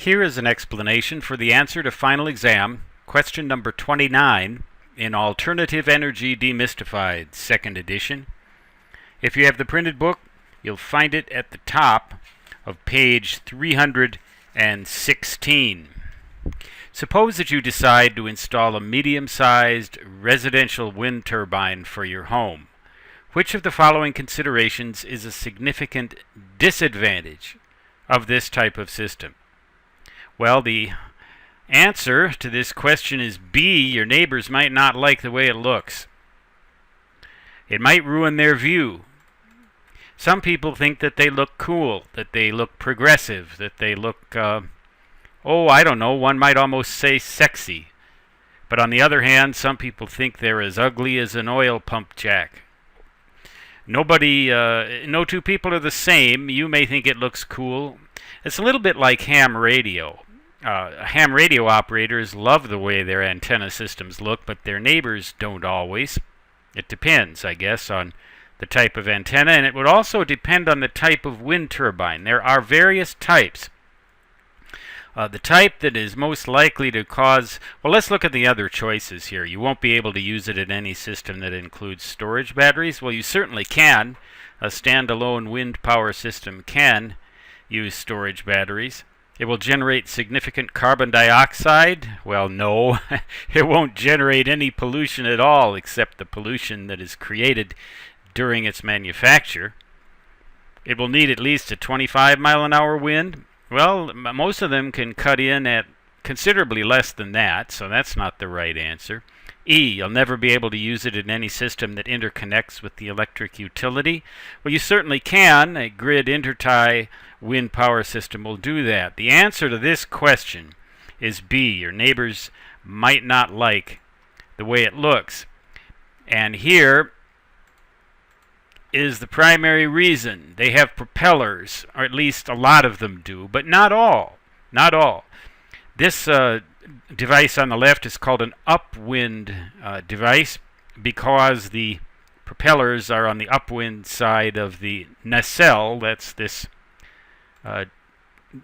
Here is an explanation for the answer to final exam, question number 29 in Alternative Energy Demystified, 2nd edition. If you have the printed book, you'll find it at the top of page 316. Suppose that you decide to install a medium-sized residential wind turbine for your home. Which of the following considerations is a significant disadvantage of this type of system? Well, the answer to this question is B. Your neighbors might not like the way it looks. It might ruin their view. Some people think that they look cool, that they look progressive, that they look, one might almost say sexy. But on the other hand, some people think they're as ugly as an oil pump jack. No two people are the same. You may think it looks cool. It's a little bit like ham radio. Ham radio operators love the way their antenna systems look, but their neighbors don't always. It depends, I guess, on the type of antenna, and it would also depend on the type of wind turbine. There are various types. The type that is most likely to cause... Well, let's look at the other choices here. You won't be able to use it in any system that includes storage batteries. Well, you certainly can. A standalone wind power system can use storage batteries. It will generate significant carbon dioxide. Well, no. It won't generate any pollution at all except the pollution that is created during its manufacture. It will need at least a 25-mile-an-hour wind. Well, most of them can cut in at considerably less than that, so that's not the right answer. E, you'll never be able to use it in any system that interconnects with the electric utility. Well, you certainly can. A grid intertie wind power system will do that. The answer to this question is B. Your neighbors might not like the way it looks. And here is the primary reason. They have propellers, or at least a lot of them do, but not all. Not all. This device on the left is called an upwind device because the propellers are on the upwind side of the nacelle. That's this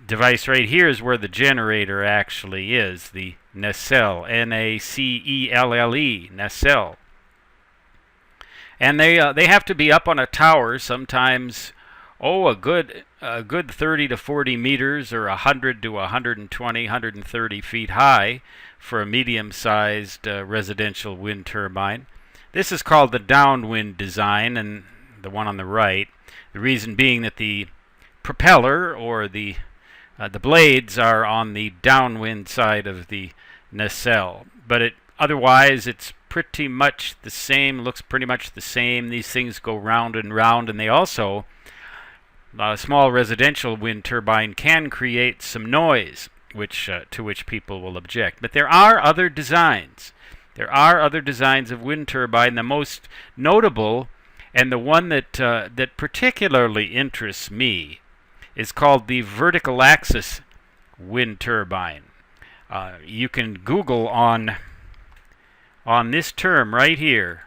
device right here is where the generator actually is, the nacelle, N-A-C-E-L-L-E, nacelle. And they have to be up on a tower, sometimes a good 30 to 40 meters or 100 to 120, 130 feet high for a medium-sized residential wind turbine. This is called the downwind design, and the one on the right. The reason being that the propeller or the blades are on the downwind side of the nacelle. But otherwise, it's pretty much the same, looks pretty much the same. These things go round and round, and they also, a small residential wind turbine can create some noise, to which people will object. But there are other designs. There are other designs of wind turbine. The most notable, and the one that particularly interests me, is called the vertical axis wind turbine. You can Google on this term right here.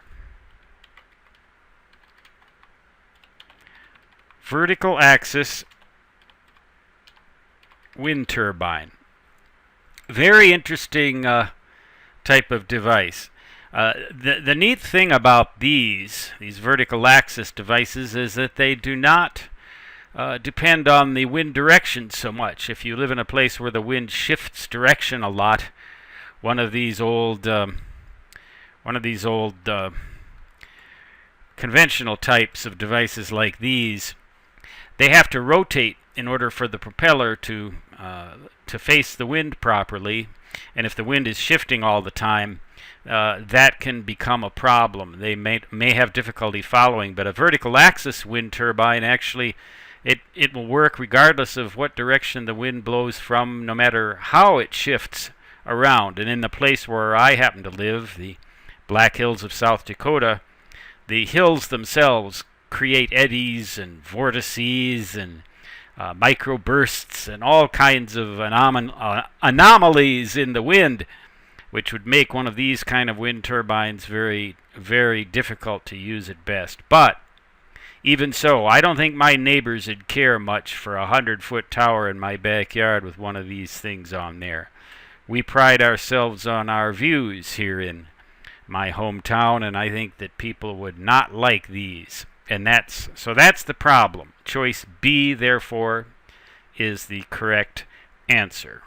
Vertical axis wind turbine. Very interesting type of device. The neat thing about these vertical axis devices is that they do not depend on the wind direction so much. If you live in a place where the wind shifts direction a lot, one of these old conventional types of devices like these, they have to rotate in order for the propeller to face the wind properly. And if the wind is shifting all the time, that can become a problem. They may have difficulty following. But a vertical axis wind turbine, actually, it will work regardless of what direction the wind blows from, no matter how it shifts around. And in the place where I happen to live, the Black Hills of South Dakota, the hills themselves create eddies and vortices and microbursts and all kinds of anomalies in the wind, which would make one of these kind of wind turbines very, very difficult to use at best. But Even so, I don't think my neighbors would care much for a 100-foot tower in my backyard with one of these things on there. We pride ourselves on our views here in my hometown, and I think that people would not like these. And that's the problem. Choice B, therefore, is the correct answer.